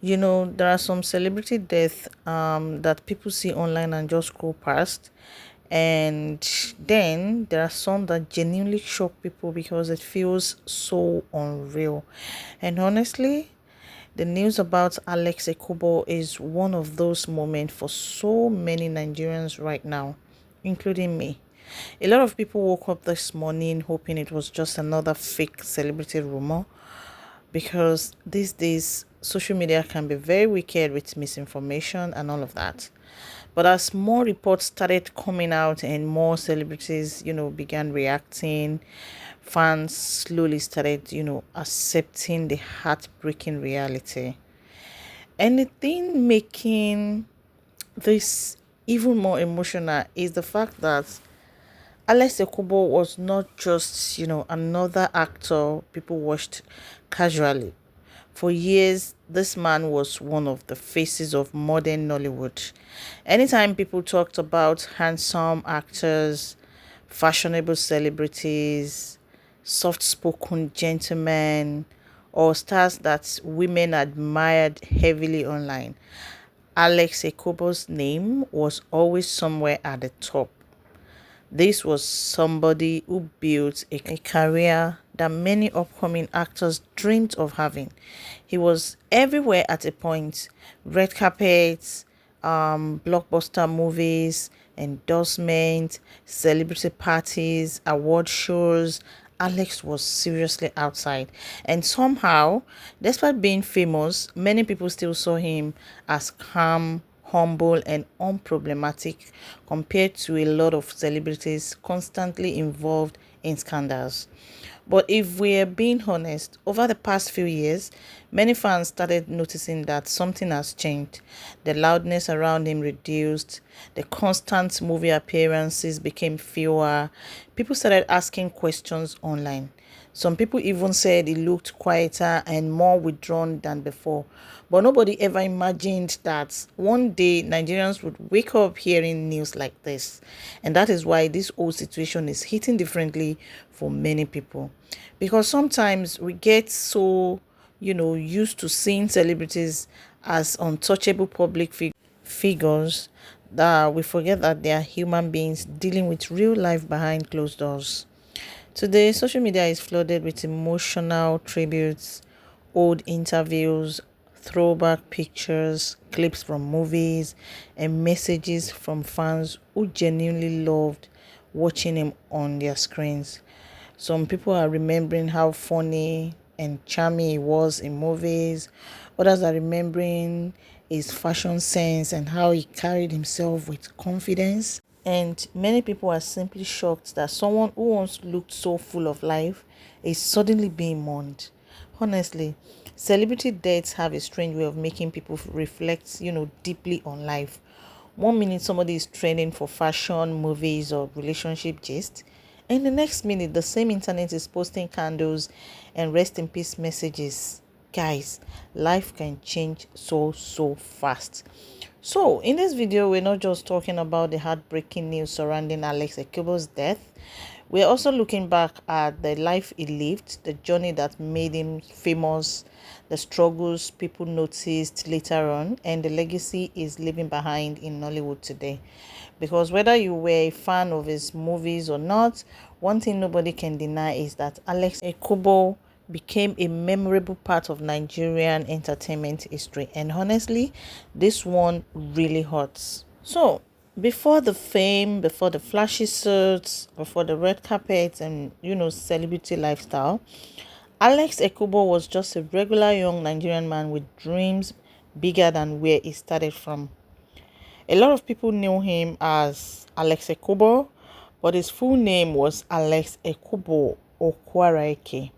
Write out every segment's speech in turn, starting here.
There are some celebrity deaths that people see online and just scroll past. And then there are some that genuinely shock people because it feels so unreal. And honestly, the news about Alex Ekubo is one of those moments for so many Nigerians right now, including me. A lot of people woke up this morning hoping it was just another fake celebrity rumor, because these days social media can be very wicked with misinformation and all of that. But as more reports started coming out and more celebrities, began reacting, fans slowly started, accepting the heartbreaking reality. Anything making this even more emotional is the fact that Alex Ekubo was not just, another actor people watched casually. For years, this man was one of the faces of modern Nollywood. Anytime people talked about handsome actors, fashionable celebrities, soft spoken gentlemen, or stars that women admired heavily online, Alex Ekubo's name was always somewhere at the top. This was somebody who built a career that many upcoming actors dreamed of having. He was everywhere at a point: red carpets, blockbuster movies, endorsements, celebrity parties, award shows. Alex was seriously outside. And somehow, despite being famous, many people still saw him as calm, humble, and unproblematic compared to a lot of celebrities constantly involved in scandals. But if we're being honest, over the past few years, many fans started noticing that something has changed. The loudness around him reduced, the constant movie appearances became fewer, people started asking questions online. Some people even said he looked quieter and more withdrawn than before. But nobody ever imagined that one day Nigerians would wake up hearing news like this. And that is why this whole situation is hitting differently for many people. Because sometimes we get so, used to seeing celebrities as untouchable public figures that we forget that they are human beings dealing with real life behind closed doors. Today, social media is flooded with emotional tributes, old interviews, throwback pictures, clips from movies, and messages from fans who genuinely loved watching him on their screens. Some people are remembering how funny and charming he was in movies. Others are remembering his fashion sense and how he carried himself with confidence. And many people are simply shocked that someone who once looked so full of life is suddenly being mourned. Honestly, celebrity deaths have a strange way of making people reflect, deeply on life. One minute somebody is trending for fashion, movies, or relationship gist, and the next minute the same internet is posting candles and rest in peace messages. Guys, life can change so fast. So in this video, we're not just talking about the heartbreaking news surrounding Alex Ekubo's death. We're also looking back at the life he lived, the journey that made him famous, the struggles people noticed later on, and the legacy he's leaving behind in Nollywood today. Because whether you were a fan of his movies or not, one thing nobody can deny is that Alex Ekubo became a memorable part of Nigerian entertainment history. And honestly, this one really hurts. So, before the fame, before the flashy suits, before the red carpet and, celebrity lifestyle, Alex Ekubo was just a regular young Nigerian man with dreams bigger than where he started from. A lot of people knew him as Alex Ekubo, but his full name was Alex Ekubo Okwaraeke.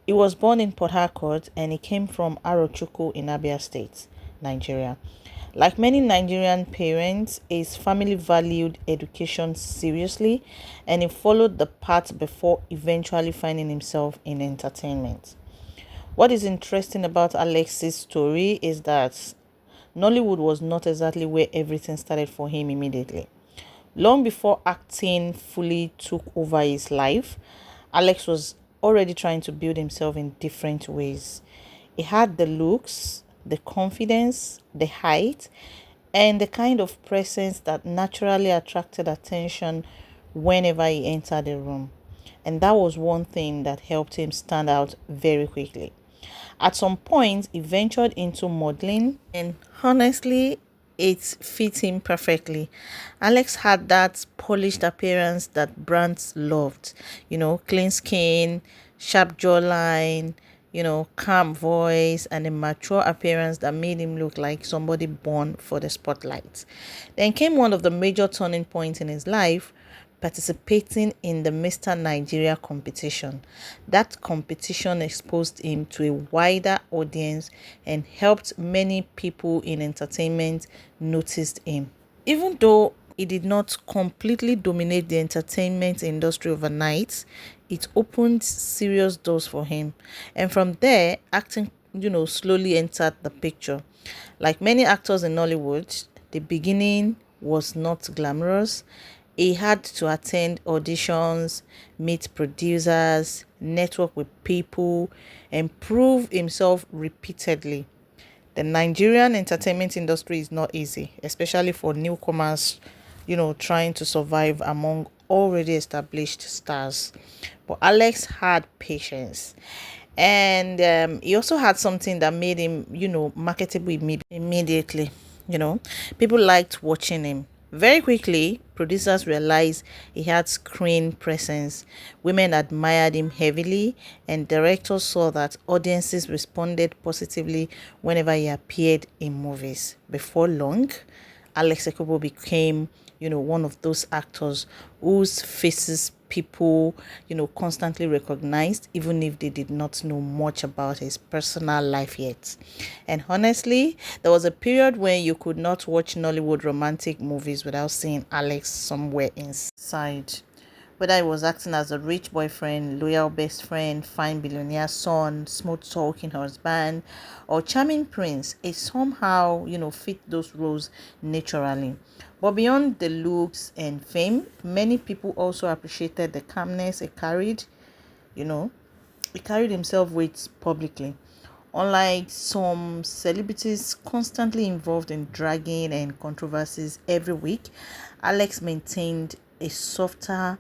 He was born in Port Harcourt and he came from Arochukwu in Abia State, Nigeria. Like many Nigerian parents, his family valued education seriously and he followed the path before eventually finding himself in entertainment. What is interesting about Alex's story is that Nollywood was not exactly where everything started for him immediately. Long before acting fully took over his life, Alex was already trying to build himself in different ways. He had the looks, the confidence, the height, and the kind of presence that naturally attracted attention whenever he entered the room. And that was one thing that helped him stand out very quickly. At some point, he ventured into modeling, and honestly, it fit him perfectly. Alex had that polished appearance that brands loved, clean skin, sharp jawline, calm voice, and a mature appearance that made him look like somebody born for the spotlight. Then came one of the major turning points in his life, participating in the Mr. Nigeria competition. That competition exposed him to a wider audience and helped many people in entertainment notice him. Even though he did not completely dominate the entertainment industry overnight, it opened serious doors for him. And from there, acting, slowly entered the picture. Like many actors in Nollywood, the beginning was not glamorous. He had to attend auditions, meet producers, network with people, and prove himself repeatedly. The Nigerian entertainment industry is not easy, especially for newcomers, trying to survive among already established stars. But Alex had patience. And he also had something that made him, marketable immediately. You know, people liked watching him. Very quickly, producers realized he had screen presence. Women admired him heavily, and directors saw that audiences responded positively whenever he appeared in movies. Before long, Alex Ekubo became, one of those actors whose faces people, constantly recognized, even if they did not know much about his personal life yet. And honestly, there was a period when you could not watch Nollywood romantic movies without seeing Alex somewhere inside. Whether he was acting as a rich boyfriend, loyal best friend, fine billionaire son, smooth talking husband, or charming prince, it somehow, fit those roles naturally. But beyond the looks and fame, many people also appreciated the calmness he carried. You know, he carried himself with publicly. Unlike some celebrities constantly involved in dragging and controversies every week, Alex maintained a softer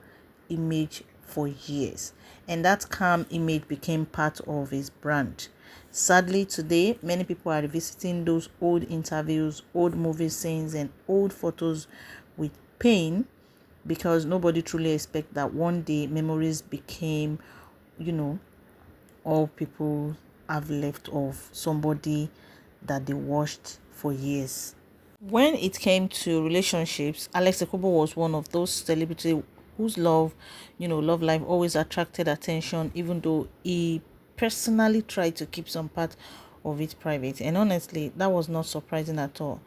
image for years, and that calm image became part of his brand. Sadly, today, many people are revisiting those old interviews, old movie scenes, and old photos with pain because nobody truly expects that one day memories became, you know, all people have left of somebody that they watched for years. When it came to relationships, Alex Ekubo was one of those celebrities whose love life always attracted attention, even though he personally tried to keep some part of it private. And honestly, that was not surprising at all.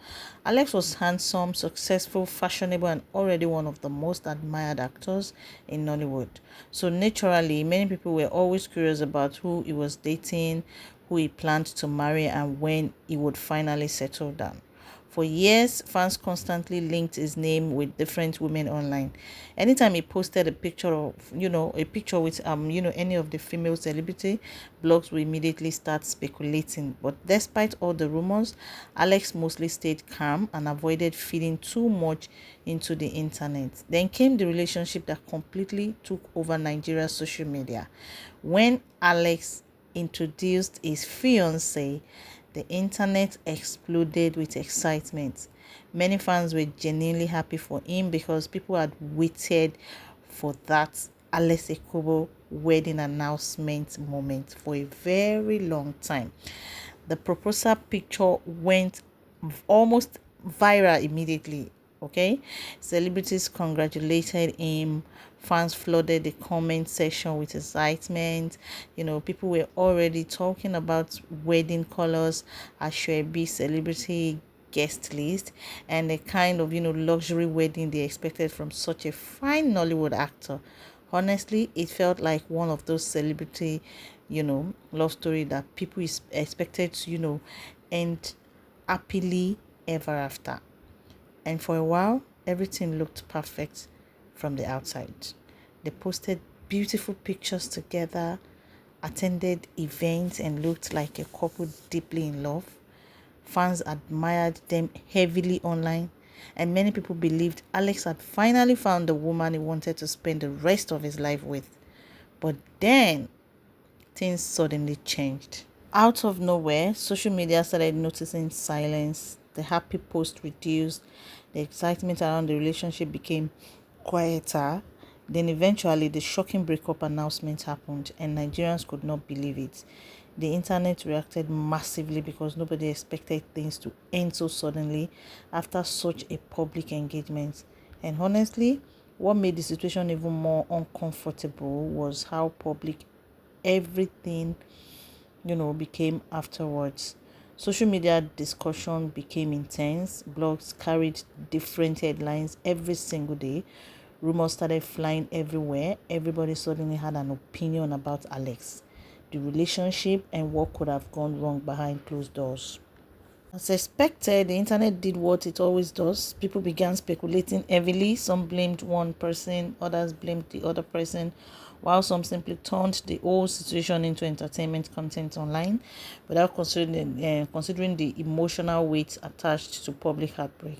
Alex was handsome, successful, fashionable, and already one of the most admired actors in Nollywood. So naturally, many people were always curious about who he was dating, who he planned to marry, and when he would finally settle down. For years, fans constantly linked his name with different women online. Anytime he posted a picture of, a picture with any of the female celebrity, blogs will immediately start speculating. But despite all the rumors, Alex mostly stayed calm and avoided feeding too much into the internet. Then came the relationship that completely took over Nigeria's social media. When Alex introduced his fiancée, the internet exploded with excitement. Many fans were genuinely happy for him because people had waited for that Alex Ekubo wedding announcement moment for a very long time. The proposal picture went almost viral immediately. Okay, celebrities congratulated him, fans flooded the comment section with excitement. People were already talking about wedding colors, Ashwebi celebrity guest list, and the kind of luxury wedding they expected from such a fine Nollywood actor. Honestly, it felt like one of those celebrity love story that people is expected to end happily ever after. And for a while, everything looked perfect from the outside. They posted beautiful pictures together, attended events, and looked like a couple deeply in love. Fans admired them heavily online, and many people believed Alex had finally found the woman he wanted to spend the rest of his life with. But then things suddenly changed. Out of nowhere, social media started noticing silence. The happy post reduced, the excitement around the relationship became quieter. Then eventually, the shocking breakup announcement happened, and Nigerians could not believe it. The internet reacted massively because nobody expected things to end so suddenly after such a public engagement. And honestly, what made the situation even more uncomfortable was how public everything became afterwards. Social media discussion became intense. Blogs carried different headlines every single day. Rumors started flying everywhere. Everybody suddenly had an opinion about Alex, the relationship, and what could have gone wrong behind closed doors. As expected, the internet did what it always does. People began speculating heavily. Some blamed one person, others blamed the other person, while some simply turned the whole situation into entertainment content online without considering the emotional weight attached to public heartbreak.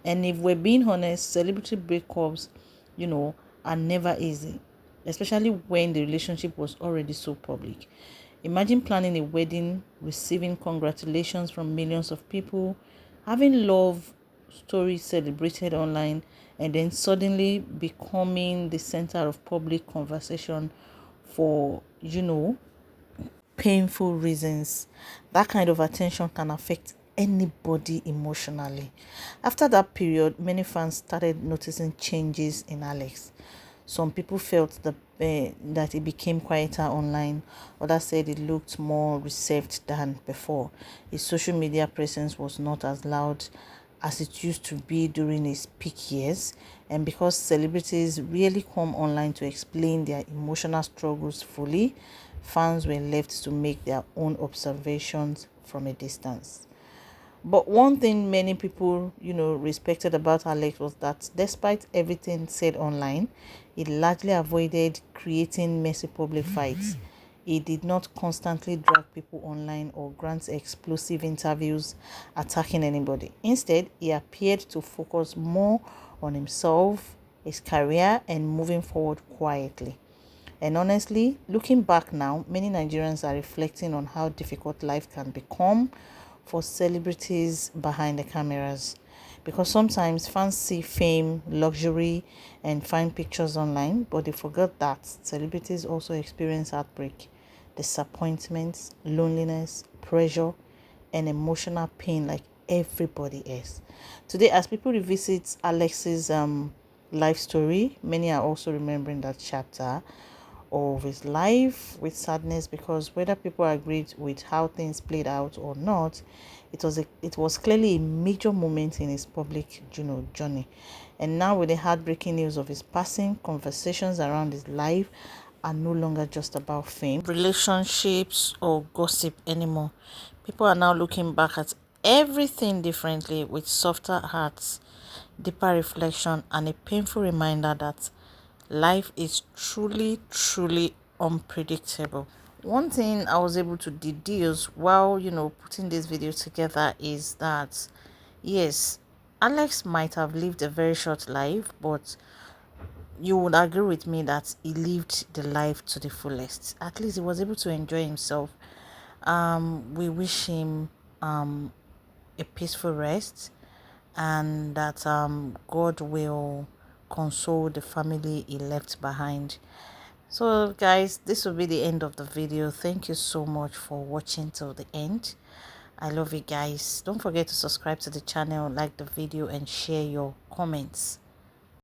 And if we're being honest, celebrity breakups, are never easy, especially when the relationship was already so public. Imagine planning a wedding, receiving congratulations from millions of people, having love stories celebrated online, and then suddenly becoming the center of public conversation for, painful reasons. That kind of attention can affect anybody emotionally. After that period, many fans started noticing changes in Alex. Some people felt that it became quieter online. Others said it looked more reserved than before. His social media presence was not as loud as it used to be during his peak years. And because celebrities really come online to explain their emotional struggles fully, fans were left to make their own observations from a distance. But one thing many people, respected about Alex was that despite everything said online, he largely avoided creating messy public fights. He did not constantly drag people online or grant explosive interviews attacking anybody. Instead, he appeared to focus more on himself, his career, and moving forward quietly. And honestly, looking back now, many Nigerians are reflecting on how difficult life can become for celebrities behind the cameras. Because sometimes fans see fame, luxury, and fine pictures online, but they forget that celebrities also experience heartbreak, disappointments, loneliness, pressure, and emotional pain like everybody else. Today, as people revisit Alex's life story, many are also remembering that chapter of his life with sadness, because whether people agreed with how things played out or not, it was clearly a major moment in his public journey. And now, with the heartbreaking news of his passing, conversations around his life are no longer just about fame, relationships, or gossip anymore. People are now looking back at everything differently, with softer hearts, deeper reflection, and a painful reminder that life is truly, truly unpredictable. One thing I was able to deduce while, putting this video together is that, yes, Alex might have lived a very short life, but you would agree with me that he lived the life to the fullest. At least he was able to enjoy himself. We wish him a peaceful rest, and that God will console the family he left behind. So guys, this will be the end of the video. Thank you so much for watching till the end. I love you guys. Don't forget to subscribe to the channel, like the video, and share your comments.